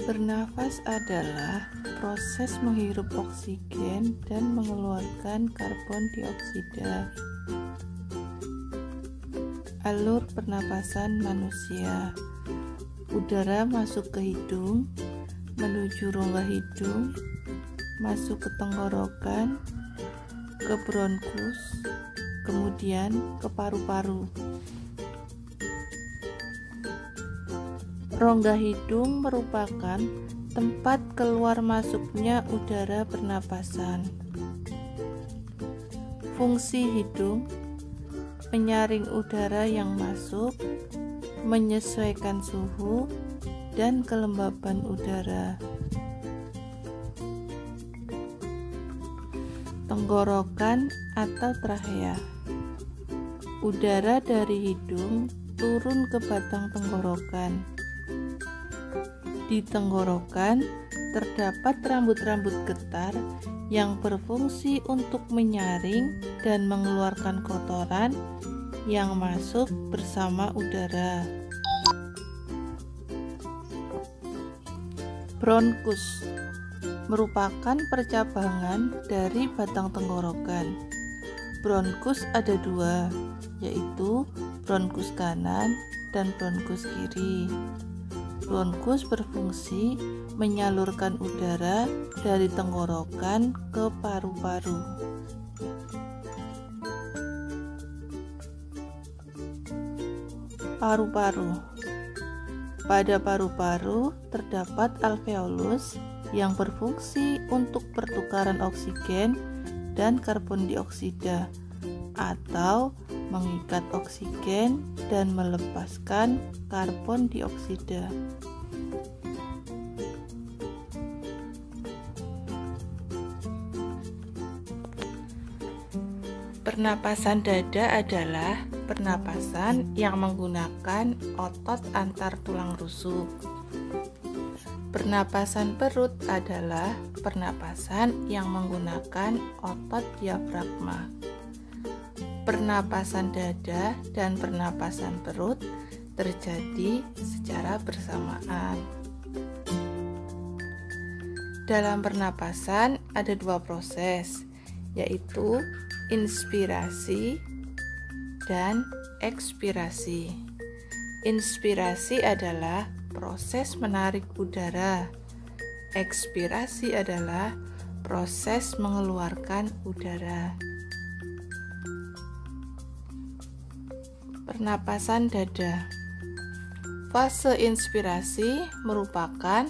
Bernafas adalah proses menghirup oksigen dan mengeluarkan karbon dioksida. Alur pernapasan manusia. Udara masuk ke hidung, menuju rongga hidung, masuk ke tenggorokan, ke bronkus, kemudian ke paru-paru. Rongga hidung merupakan tempat keluar masuknya udara pernapasan. Fungsi hidung menyaring udara yang masuk, menyesuaikan suhu dan kelembaban udara. Tenggorokan atau trachea. Udara dari hidung turun ke batang tenggorokan. Di tenggorokan terdapat rambut-rambut getar yang berfungsi untuk menyaring dan mengeluarkan kotoran yang masuk bersama udara. Bronkus merupakan percabangan dari batang tenggorokan. Bronkus ada dua, yaitu bronkus kanan dan bronkus kiri. Bronkus berfungsi menyalurkan udara dari tenggorokan ke paru-paru. Paru-paru. Pada paru-paru terdapat alveolus yang berfungsi untuk pertukaran oksigen dan karbon dioksida atau mengikat oksigen dan melepaskan karbon dioksida. Pernapasan dada adalah pernapasan yang menggunakan otot antar tulang rusuk. Pernapasan perut adalah pernapasan yang menggunakan otot diafragma. Pernapasan dada dan pernapasan perut terjadi secara bersamaan. Dalam pernapasan ada dua proses, yaitu inspirasi dan ekspirasi. Inspirasi adalah proses menarik udara. Ekspirasi adalah proses mengeluarkan udara. Pernapasan dada. Fase inspirasi merupakan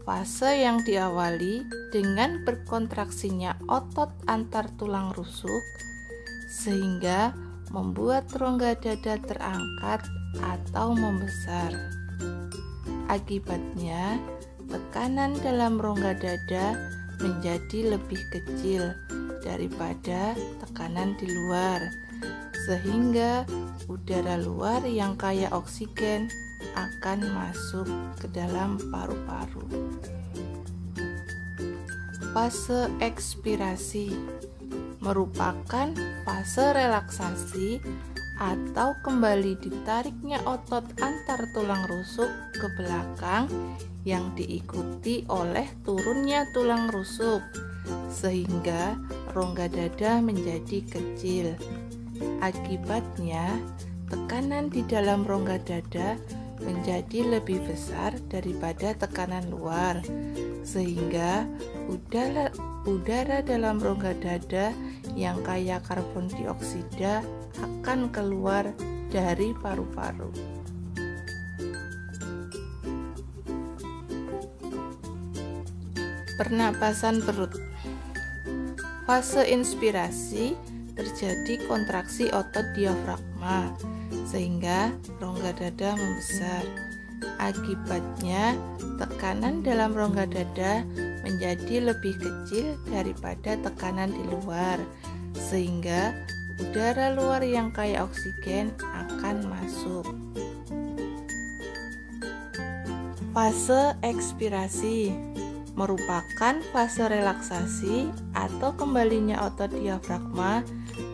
fase yang diawali dengan berkontraksinya otot antar tulang rusuk sehingga membuat rongga dada terangkat atau membesar. Akibatnya, tekanan dalam rongga dada menjadi lebih kecil daripada tekanan di luar, sehingga udara luar yang kaya oksigen akan masuk ke dalam paru-paru. Fase ekspirasi merupakan fase relaksasi atau kembali ditariknya otot antar tulang rusuk ke belakang yang diikuti oleh turunnya tulang rusuk sehingga rongga dada menjadi kecil. Akibatnya, tekanan di dalam rongga dada menjadi lebih besar daripada tekanan luar, sehingga udara dalam rongga dada yang kaya karbon dioksida akan keluar dari paru-paru. Pernapasan perut. Fase inspirasi terjadi kontraksi otot diafragma sehingga rongga dada membesar. Akibatnya, tekanan dalam rongga dada menjadi lebih kecil daripada tekanan di luar, sehingga udara luar yang kaya oksigen akan masuk. Fase ekspirasi merupakan fase relaksasi atau kembalinya otot diafragma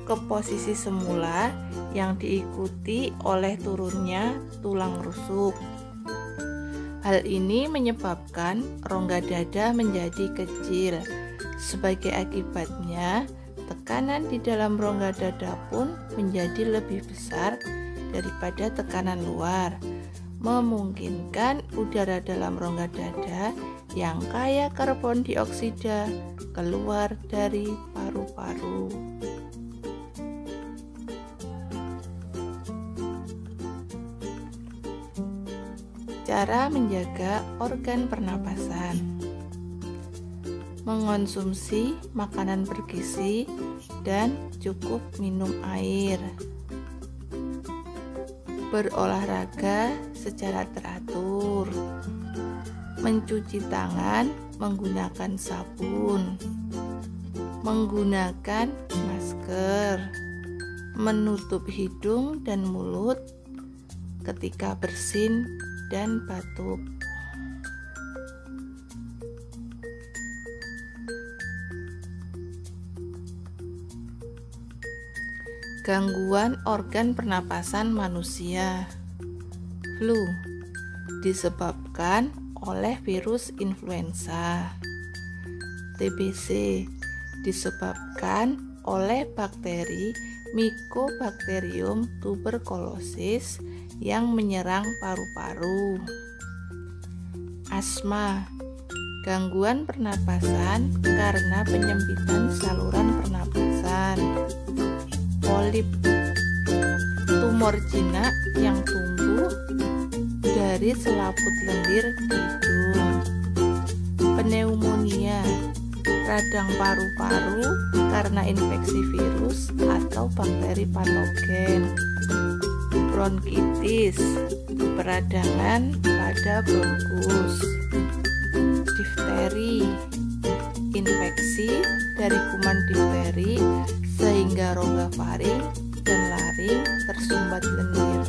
ke posisi semula yang diikuti oleh turunnya tulang rusuk. Hal ini menyebabkan rongga dada menjadi kecil. Sebagai akibatnya, tekanan di dalam rongga dada pun menjadi lebih besar daripada tekanan luar, memungkinkan udara dalam rongga dada yang kaya karbon dioksida keluar dari paru-paru. Cara menjaga organ pernapasan: mengonsumsi makanan bergizi dan cukup minum air, berolahraga secara teratur, mencuci tangan menggunakan sabun, menggunakan masker, menutup hidung dan mulut ketika bersin dan batuk. Gangguan organ pernapasan manusia. Flu disebabkan oleh virus influenza. TBC disebabkan oleh bakteri Mycobacterium tuberculosis yang menyerang paru-paru. Asma, gangguan pernapasan karena penyempitan saluran pernapasan. Polip, tumor jinak yang tumbuh dari selaput lendir hidung. Pneumonia, radang paru-paru karena infeksi virus atau bakteri patogen. Bronkitis, peradangan pada bronkus. Difteri, infeksi dari kuman difteri sehingga rongga faring dan laring tersumbat lendir.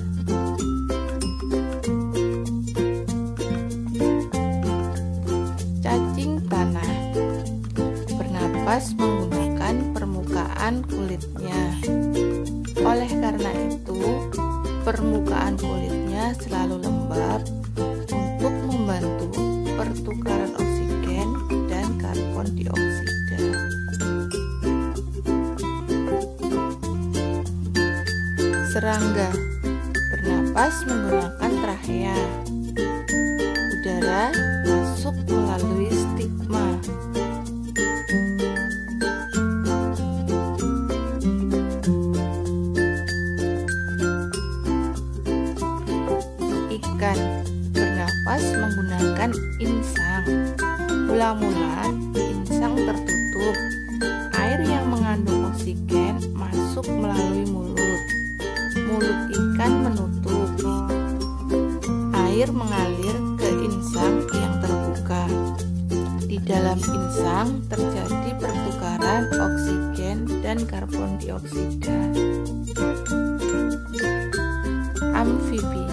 Cacing tanah, bernapas menggunakan permukaan kulitnya. Oleh karena itu, permukaan kulitnya selalu lembab untuk membantu pertukaran oksigen dan karbon dioksida. Serangga, bernapas menggunakan trachea. Udara masuk melalui stigma. Ikan bernapas menggunakan insang. Mula-mula insang tertutup. Air yang mengandung oksigen masuk melalui mulut. Mulut ikan menutup. Air mengalir ke insang yang terbuka. Di dalam insang terjadi pertukaran oksigen dan karbon dioksida. Amfibi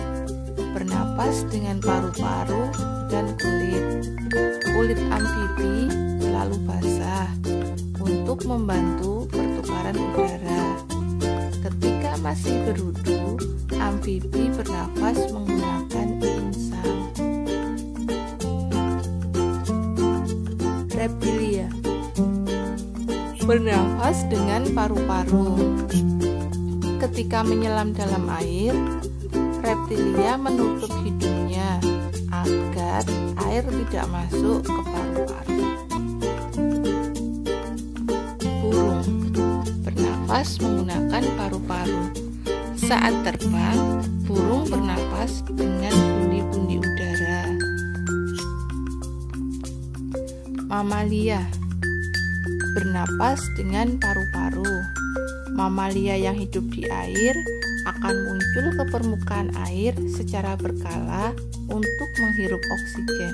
bernapas dengan paru-paru dan kulit. Kulit amfibi selalu basah untuk membantu pertukaran udara. Ketika masih berudu, amfibi bernapas menggunakan insang. Reptilia bernapas dengan paru-paru. Ketika menyelam dalam air, reptilia menutup hidungnya agar air tidak masuk ke paru-paru. Burung bernapas menggunakan paru-paru. Saat terbang, burung bernapas dengan pundi-pundi udara. Mamalia bernapas dengan paru-paru. Mamalia yang hidup di air akan muncul ke permukaan air secara berkala untuk menghirup oksigen.